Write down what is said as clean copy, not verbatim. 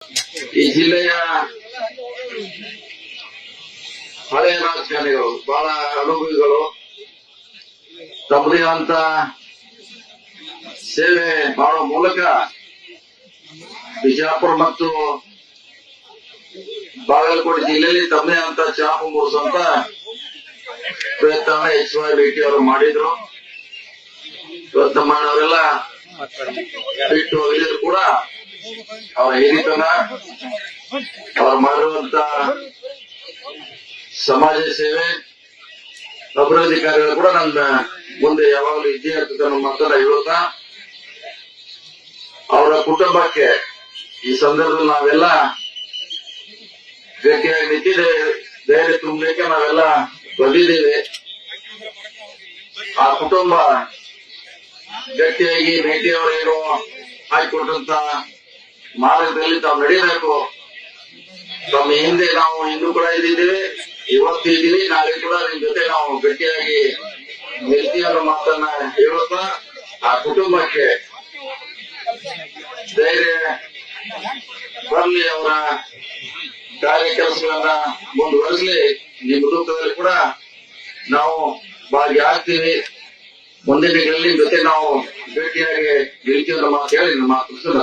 ಈ ಜಿಲ್ಲೆಯ ಹಳೆಯ ರಾಜಕಾರಣಿಗಳು ಬಹಳ ಅನುಭವಿಗಳು ತಮ್ಮದೇ ಅಂತ ಸೇವೆ ಮಾಡುವ ಮೂಲಕ ಬಿಜಾಪುರ ಮತ್ತು ಬಾಗಲಕೋಟೆ ಜಿಲ್ಲೆಯಲ್ಲಿ ತಮ್ಮದೇ ಅಂತ ಛಾಪು ಮೂಡಿಸುವಂತ ಪ್ರಯತ್ನ HY ಭೇಟಿ ಅವರು ಮಾಡಿದ್ರು. ಇವತ್ತು ಅವರೆಲ್ಲ ಬಿಟ್ಟು ಹೋಗಿದ್ರು ಕೂಡ ಅವರ ಹಿರಿತನ, ಅವರು ಮಾಡಿರುವಂತ ಸಮಾಜ ಸೇವೆ, ಅಭಿವೃದ್ಧಿ ಕಾರ್ಯಗಳು ಕೂಡ ನನ್ನ ಮುಂದೆ ಯಾವಾಗಲೂ ಇದ್ದೇ ಇರ್ತದೆ ಅನ್ನೋ ಮಾತನ್ನ ಹೇಳುತ್ತಾ, ಅವರ ಕುಟುಂಬಕ್ಕೆ ಈ ಸಂದರ್ಭದಲ್ಲಿ ನಾವೆಲ್ಲ ಗಟ್ಟಿಯಾಗಿ ನಿಂತಿದ್ದೇವೆ. ಧೈರ್ಯ ತುಂಬಲಿಕ್ಕೆ ನಾವೆಲ್ಲ ಬಂದಿದ್ದೇವೆ. ಆ ಕುಟುಂಬ ಗಟ್ಟಿಯಾಗಿ ಭೇಟಿಯವರೇನು ಹಾಕಿಕೊಟ್ಟಂತ ಮಾರ್ಗದಲ್ಲಿ ತಾವು ನಡೀಬೇಕು. ತಮ್ಮ ಹಿಂದೆ ನಾವು ಇನ್ನೂ ಕೂಡ ಇದ್ದಿದ್ದೇವೆ, ಇವತ್ತು ಇದ್ದೀವಿ, ನಾಳೆ ಕೂಡ ನಿಮ್ ಜೊತೆ ನಾವು ಗಟ್ಟಿಯಾಗಿ ನಿಲ್ತೀವಿ ಅನ್ನೋ ಮಾತನ್ನ ಹೇಳುತ್ತಾ, ಆ ಕುಟುಂಬಕ್ಕೆ ಧೈರ್ಯ ಬರಲಿ, ಅವರ ಕಾರ್ಯ ಕೆಲಸಗಳನ್ನ ಮುಂದುವರಿಸಲಿ. ನಿಮ್ಮ ದುಃಖದಲ್ಲಿ ಕೂಡ ನಾವು ಭಾಗಿಯಾಗ್ತೀವಿ. ಮುಂದಿನ ದಿನಗಳಲ್ಲಿ ಜೊತೆ ನಾವು ಭೇಟಿಯಾಗಿ ನಿಲ್ತೀವಿ ಅನ್ನೋ ಮಾತು ಹೇಳಿ ನಮ್ಮ ಮಾತು ಮುಗಿಸಲು